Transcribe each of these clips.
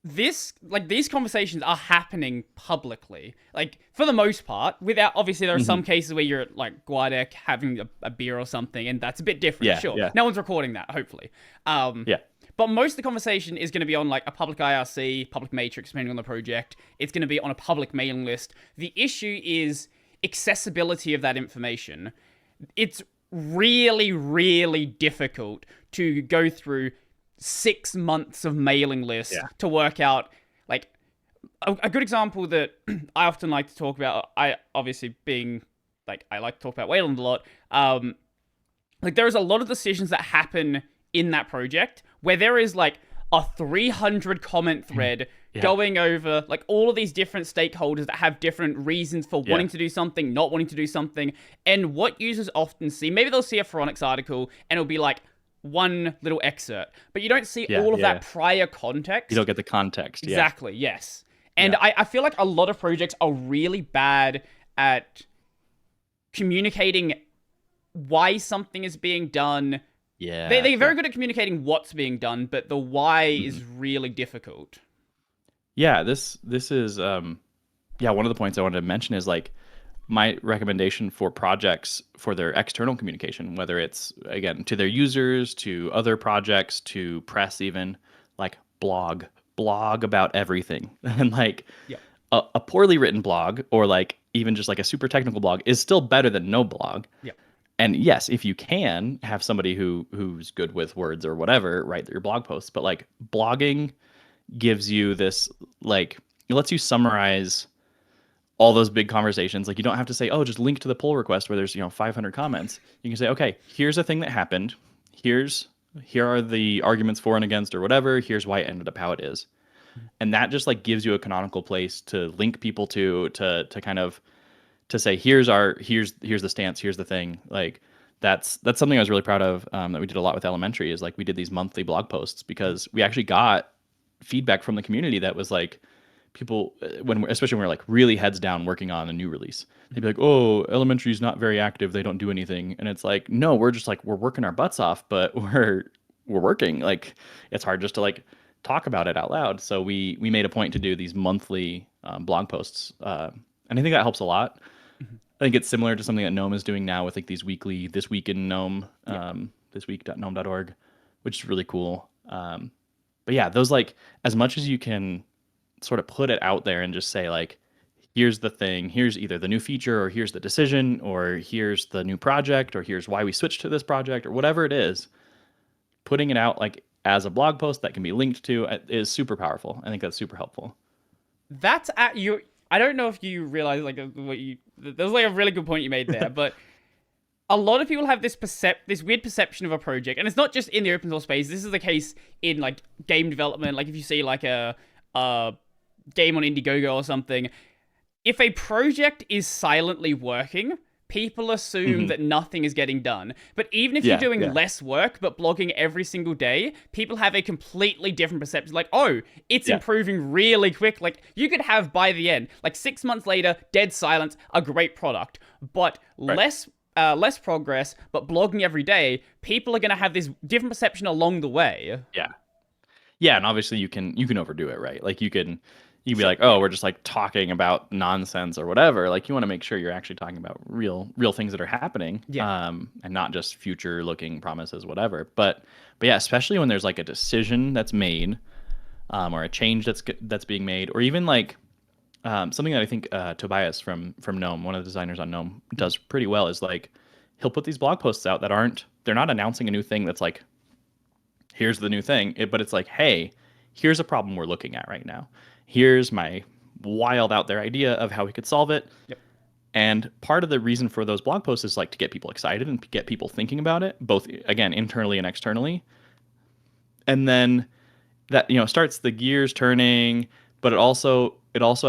these conversations are happening publicly, like for the most part. Without obviously, there are some cases where you're at like Guadec having a beer or something, and that's a bit different. Yeah, Sure, yeah, no one's recording that, hopefully. yeah, But most of the conversation is going to be on like a public IRC, public matrix, depending on the project. It's going to be on a public mailing list. The issue is accessibility of that information. It's really, really difficult to go through 6 months of mailing lists yeah. to work out like a good example that I often like to talk about. I obviously being like I like to talk about Wayland a lot. Like there's a lot of decisions that happen in that project where there is like a 300 comment thread going over like all of these different stakeholders that have different reasons for wanting to do something, not wanting to do something. And what users often see, maybe they'll see a Phoronix article and it'll be like one little excerpt, but you don't see all of that prior context. You don't get the context. Exactly, yes. And I feel like a lot of projects are really bad at communicating why something is being done. Yeah. They're very good at communicating what's being done, but the why is really difficult. Yeah, this is one of the points I wanted to mention is like my recommendation for projects for their external communication, whether it's again to their users, to other projects, to press, even like blog about everything. And like a poorly written blog or like even just like a super technical blog is still better than no blog. Yeah. And yes, if you can have somebody who's good with words or whatever write your blog posts, but like blogging gives you this, like, it lets you summarize all those big conversations. Like you don't have to say, oh, just link to the pull request where there's 500 comments. You can say, okay, here's a thing that happened. Here are the arguments for and against or whatever. Here's why it ended up how it is. And that just like gives you a canonical place to link people to kind of to say, here's the stance, here's the thing. Like that's something I was really proud of, that we did a lot with elementary, is like we did these monthly blog posts because we actually got feedback from the community that was like, people, especially when we're like really heads down working on a new release, they'd be like, oh, elementary is not very active, they don't do anything. And it's like, no, we're just like, we're working our butts off, but we're working. Like it's hard just to like talk about it out loud. So we made a point to do these monthly blog posts, and I think that helps a lot. I think it's similar to something that GNOME is doing now with like these weekly This Week in GNOME, thisweek.gnome.org, which is really cool. But yeah, those, like, as much as you can sort of put it out there and just say like, here's the thing, here's either the new feature or here's the decision or here's the new project or here's why we switched to this project or whatever it is, putting it out like as a blog post that can be linked to is super powerful. I think that's super helpful. That's at you. I don't know if you realize like there's like a really good point you made there, but a lot of people have this weird perception of a project, and it's not just in the open source space. This is the case in like game development. Like if you see like a game on Indiegogo or something, if a project is silently working, people assume that nothing is getting done. But even if you're doing less work but blogging every single day, people have a completely different perception. Like, oh, it's improving really quick. Like you could have by the end, like 6 months later, dead silence, a great product, but less progress, but blogging every day, people are going to have this different perception along the way. Yeah, and obviously you can overdo it, right? Like you can be like, oh, we're just like talking about nonsense or whatever. Like you want to make sure you're actually talking about real things that are happening, and not just future looking promises, whatever. But yeah, especially when there's like a decision that's made, or a change that's being made, or even like something that I think Tobias from GNOME, one of the designers on GNOME, does pretty well is like he'll put these blog posts out that they're not announcing a new thing that's like, here's the new thing, but it's like, hey, here's a problem we're looking at right now. Here's my wild out there idea of how we could solve it. And part of the reason for those blog posts is like to get people excited and get people thinking about it, both again internally and externally. And then that starts the gears turning, but it also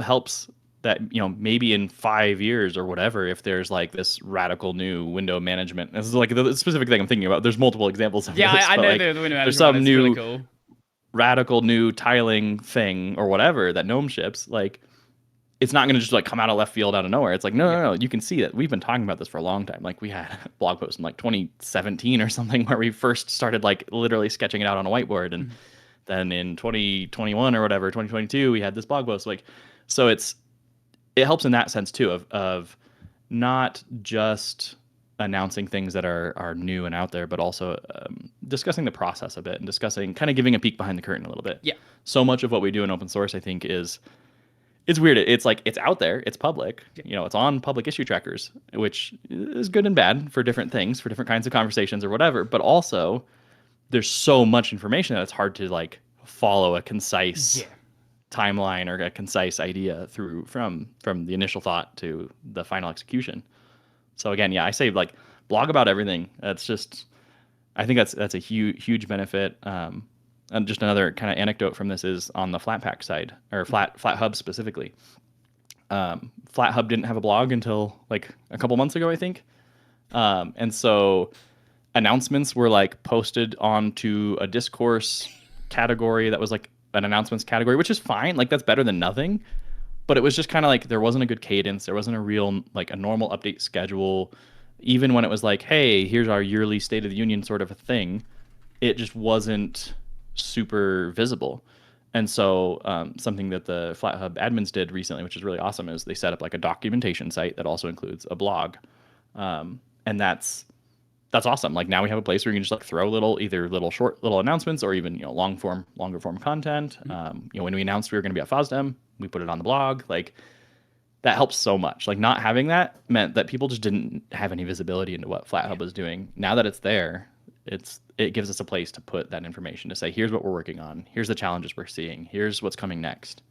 helps that maybe in 5 years or whatever, if there's like this radical new window management. This is like the specific thing I'm thinking about. There's multiple examples of this. I know like, the window management. There's some new really cool. radical new tiling thing or whatever that GNOME ships. Like it's not going to just like come out of left field out of nowhere. It's like no, you can see that we've been talking about this for a long time. Like we had a blog post in like 2017 or something where we first started like literally sketching it out on a whiteboard, and Then in 2021 or whatever, 2022, we had this blog post. Like, so it helps in that sense too of not just announcing things that are new and out there, but also discussing the process a bit and discussing kind of giving a peek behind the curtain a little bit. Yeah. So much of what we do in open source, I think, is it's weird. It's like it's out there, it's public, it's on public issue trackers, which is good and bad for different things, for different kinds of conversations or whatever. But also, there's so much information that it's hard to like follow a concise timeline or a concise idea through from the initial thought to the final execution. So again, I say like blog about everything. That's just, I think that's a huge benefit. And just another kind of anecdote from this is on the Flatpak side, or FlatHub specifically. FlatHub didn't have a blog until like a couple months ago, I think. And so announcements were like posted onto a discourse category that was like an announcements category, which is fine. Like that's better than nothing. But it was just kind of like there wasn't a good cadence. There wasn't a real like a normal update schedule. Even when it was like, hey, here's our yearly State of the Union sort of a thing, it just wasn't super visible. And so something that the FlatHub admins did recently, which is really awesome, is they set up like a documentation site that also includes a blog. And that's awesome. Like now we have a place where you can just like throw either short announcements or even longer form content. When we announced we were going to be at FOSDEM, we put it on the blog. Like that helps so much. Like not having that meant that people just didn't have any visibility into what FlatHub was doing. Now that it's there, it gives us a place to put that information to say, here's what we're working on. Here's the challenges we're seeing. Here's what's coming next.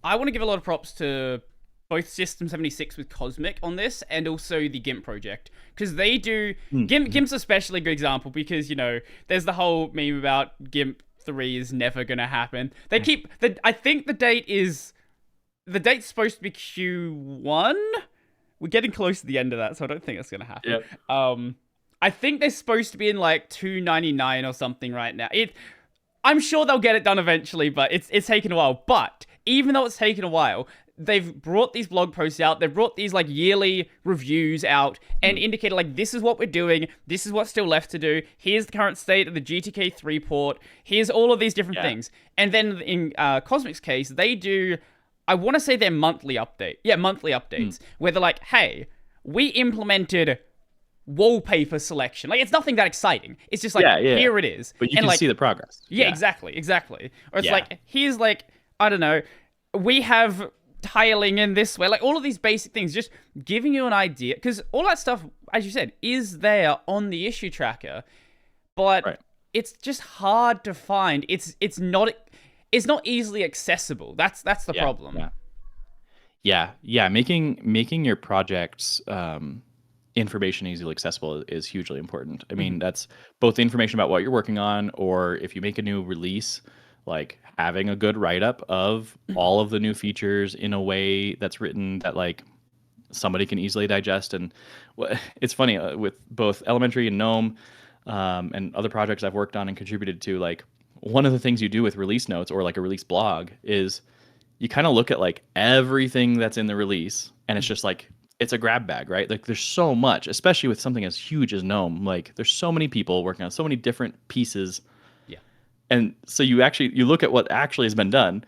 I want to give a lot of props to both System 76 with Cosmic on this and also the GIMP project. Because they do... GIMP's especially a good example because, there's the whole meme about GIMP 3 is never going to happen. They keep... I think the date's supposed to be Q1? We're getting close to the end of that, so I don't think that's going to happen. Yep. I think they're supposed to be in like 299 or something right now. I'm sure they'll get it done eventually, but it's taken a while. But even though it's taken a while, they've brought these blog posts out. They've brought these like yearly reviews out and indicated like, this is what we're doing. This is what's still left to do. Here's the current state of the GTK 3 port. Here's all of these different things. And then in Cosmic's case, they do, I want to say their monthly update. Yeah, monthly updates. Where they're like, hey, we implemented wallpaper selection. Like, it's nothing that exciting. It's just like, here it is. But you can see the progress. Yeah, exactly. Or it's like, here's like, I don't know, we have tiling in this way. Like, all of these basic things, just giving you an idea. Because all that stuff, as you said, is there on the issue tracker. But it's just hard to find. It's not easily accessible. That's the problem. Yeah. Making your projects information easily accessible is hugely important. I mean, that's both information about what you're working on, or if you make a new release, like having a good write-up of all of the new features in a way that's written that like somebody can easily digest. And it's funny with both Elementary and GNOME and other projects I've worked on and contributed to, like one of the things you do with release notes or like a release blog is you kind of look at like everything that's in the release, and it's just like, it's a grab bag, right? Like there's so much, especially with something as huge as GNOME. Like there's so many people working on so many different pieces. Yeah. And so you look at what actually has been done,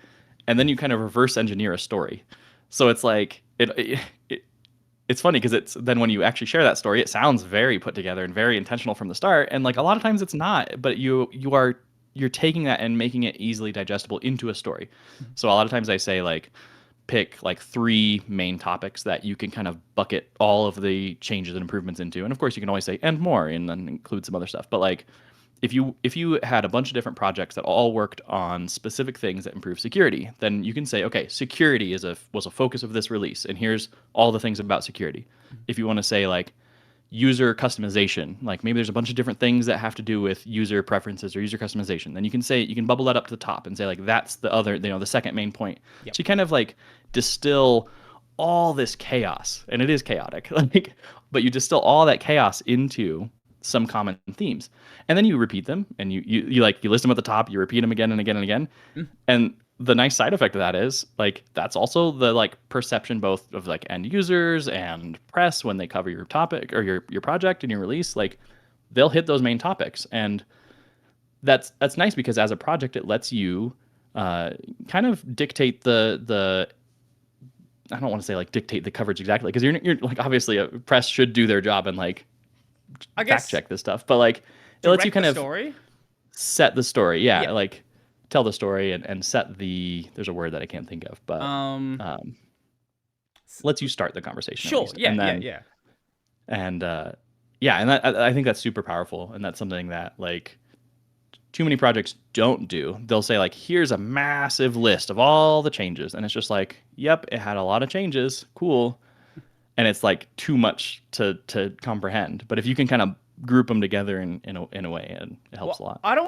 and then you kind of reverse engineer a story. So it's like it's funny because it's then when you actually share that story, it sounds very put together and very intentional from the start. And like a lot of times it's not, but you're taking that and making it easily digestible into a story. So a lot of times I say like, pick like 3 main topics that you can kind of bucket all of the changes and improvements into. And of course you can always say and more and then include some other stuff. But like if you had a bunch of different projects that all worked on specific things that improve security, then you can say, okay, security was a focus of this release, and here's all the things about security. If you want to say like user customization, like maybe there's a bunch of different things that have to do with user preferences or user customization, then you can bubble that up to the top and say like that's the other, the second main point. So you kind of like distill all this chaos, and it is chaotic, like, but you distill all that chaos into some common themes, and then you repeat them, and you list them at the top, you repeat them again and again and again. And the nice side effect of that is like that's also the like perception both of like end users and press when they cover your topic or your project and your release. Like they'll hit those main topics, and that's nice because as a project, it lets you kind of dictate the I don't want to say like dictate the coverage exactly because you're like obviously a press should do their job and like I fact guess check this stuff, but like it lets you direct kind the of story. set the story. Yeah, Yeah. like tell the story and set the there's a word that I can't think of, but um, lets you start the conversation at Sure. least, Yeah. and Yeah. then Yeah. and yeah, and I think that's super powerful, and that's something that like too many projects don't do. They'll say like, here's a massive list of all the changes, and it's just like, yep, it had a lot of changes, cool, and it's like too much to comprehend. But if you can kind of group them together in a way, and it helps a Well, lot. I don't